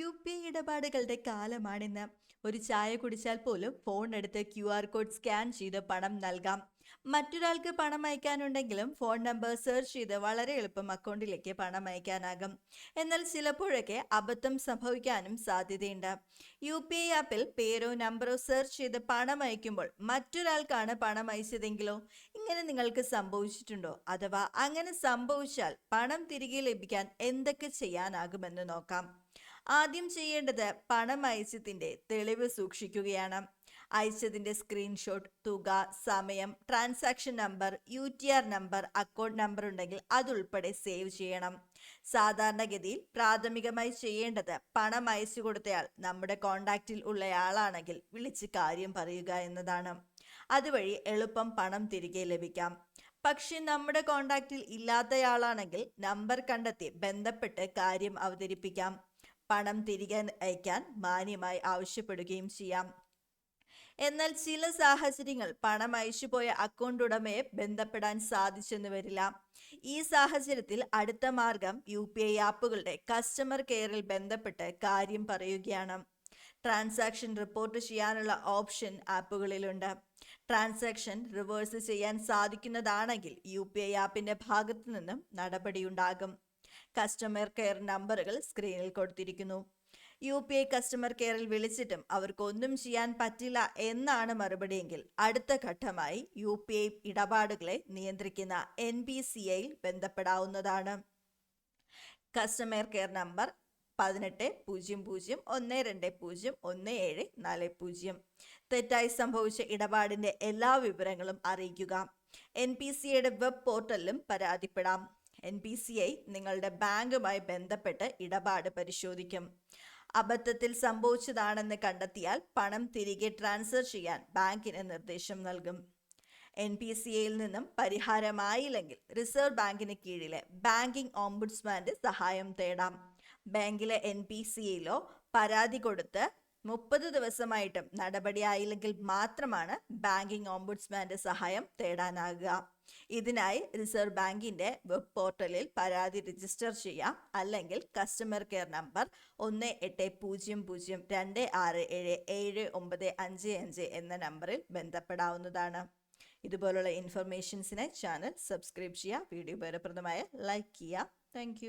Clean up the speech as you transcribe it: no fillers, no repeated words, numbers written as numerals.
UPI ഇടപാടുകളുടെ കാലമാണിന്ന്. ഒരു ചായ കുടിച്ചാൽ പോലും ഫോൺ എടുത്ത് QR കോഡ് സ്കാൻ ചെയ്ത് പണം നൽകാം. മറ്റൊരാൾക്ക് പണം അയക്കാനുണ്ടെങ്കിലും ഫോൺ നമ്പർ സെർച്ച് ചെയ്ത് വളരെ എളുപ്പം അക്കൗണ്ടിലേക്ക് പണം അയക്കാനാകും. എന്നാൽ ചിലപ്പോഴൊക്കെ അബദ്ധം സംഭവിക്കാനും സാധ്യതയുണ്ട്. UPI ആപ്പിൽ പേരോ നമ്പറോ സെർച്ച് ചെയ്ത് പണം അയക്കുമ്പോൾ മറ്റൊരാൾക്കാണ് പണം അയച്ചതെങ്കിലോ? ഇങ്ങനെ നിങ്ങൾക്ക് സംഭവിച്ചിട്ടുണ്ടോ? അഥവാ അങ്ങനെ സംഭവിച്ചാൽ പണം തിരികെ ലഭിക്കാൻ എന്തൊക്കെ ചെയ്യാനാകുമെന്ന് നോക്കാം. ആദ്യം ചെയ്യേണ്ടത് പണം അയച്ചതിന്റെ തെളിവ് സൂക്ഷിക്കുകയാണ്. അയച്ചതിന്റെ സ്ക്രീൻഷോട്ട്, തുക, സമയം, transaction number, UTR number, account number ഉണ്ടെങ്കിൽ അതുൾപ്പെടെ സേവ് ചെയ്യണം. സാധാരണഗതിയിൽ പ്രാഥമികമായി ചെയ്യേണ്ടത് പണം അയച്ചു കൊടുത്തയാൾ നമ്മുടെ കോണ്ടാക്റ്റിൽ ഉള്ളയാളാണെങ്കിൽ വിളിച്ച് കാര്യം പറയുക എന്നതാണ്. അതുവഴി എളുപ്പം പണം തിരികെ ലഭിക്കാം. പക്ഷെ നമ്മുടെ കോണ്ടാക്റ്റിൽ ഇല്ലാത്തയാളാണെങ്കിൽ നമ്പർ കണ്ടെത്തി ബന്ധപ്പെട്ട് കാര്യം അവതരിപ്പിക്കാം. പണം തിരികെ അയക്കാൻ മാന്യമായി ആവശ്യപ്പെടുകയും ചെയ്യാം. എന്നാൽ ചില സാഹചര്യങ്ങൾ പണം അയച്ചുപോയ അക്കൗണ്ട് ഉടമയെ ബന്ധപ്പെടാൻ സാധിച്ചെന്ന് വരില്ല. ഈ സാഹചര്യത്തിൽ അടുത്ത മാർഗം UPI ആപ്പുകളുടെ കസ്റ്റമർ കെയറിൽ ബന്ധപ്പെട്ട് കാര്യം പറയുകയാണ്. ട്രാൻസാക്ഷൻ റിപ്പോർട്ട് ചെയ്യാനുള്ള ഓപ്ഷൻ ആപ്പുകളിലുണ്ട്. ട്രാൻസാക്ഷൻ റിവേഴ്സ് ചെയ്യാൻ സാധിക്കുന്നതാണെങ്കിൽ UPI ആപ്പിന്റെ ഭാഗത്തു നിന്നും നടപടിയുണ്ടാകും. കസ്റ്റമർ കെയർ നമ്പറുകൾ സ്ക്രീനിൽ കൊടുത്തിരിക്കുന്നു. UPI കസ്റ്റമർ കെയറിൽ വിളിച്ചിട്ടും അവർക്കൊന്നും ചെയ്യാൻ പറ്റില്ല എന്നാണ് മറുപടിയെങ്കിൽ അടുത്ത ഘട്ടമായി UPI ഇടപാടുകളെ നിയന്ത്രിക്കുന്ന NPCIയിൽ ബന്ധപ്പെടാവുന്നതാണ്. കസ്റ്റമർ കെയർ നമ്പർ 1800120174 തെറ്റായി സംഭവിച്ച ഇടപാടിന്റെ എല്ലാ വിവരങ്ങളും അറിയിക്കുക. NPCIയുടെ വെബ് പോർട്ടലിലും പരാതിപ്പെടാം. NPCI നിങ്ങളുടെ ബാങ്കുമായി ബന്ധപ്പെട്ട് ഇടപാട് പരിശോധിക്കും. അബദ്ധത്തിൽ സംഭവിച്ചതാണെന്ന് കണ്ടെത്തിയാൽ പണം തിരികെ ട്രാൻസ്ഫർ ചെയ്യാൻ ബാങ്കിന് നിർദ്ദേശം നൽകും. NPCIയിൽ നിന്നും പരിഹാരമായില്ലെങ്കിൽ റിസർവ് ബാങ്കിന് കീഴിലെ ബാങ്കിംഗ് ഓംബുഡ്സ്മാന്റെ സഹായം തേടാം. ബാങ്കിലെ NPCIയിലോ പരാതി കൊടുത്ത് 30 ദിവസമായിട്ടും നടപടിയായില്ലെങ്കിൽ മാത്രമാണ് ബാങ്കിംഗ് ഓംബുഡ്സ്മാന്റെ സഹായം തേടാനാകുക. ഇതിനായി റിസർവ് ബാങ്കിന്റെ വെബ് പോർട്ടലിൽ പരാതി രജിസ്റ്റർ ചെയ്യാം. അല്ലെങ്കിൽ കസ്റ്റമർ കെയർ നമ്പർ 180026779555 എന്ന നമ്പറിൽ ബന്ധപ്പെടാവുന്നതാണ്. ഇതുപോലുള്ള ഇൻഫർമേഷൻസിനായി ചാനൽ സബ്സ്ക്രൈബ് ചെയ്യുക. വീഡിയോ ഉപകാരപ്രദമായ ലൈക്ക് ചെയ്യുക. താങ്ക്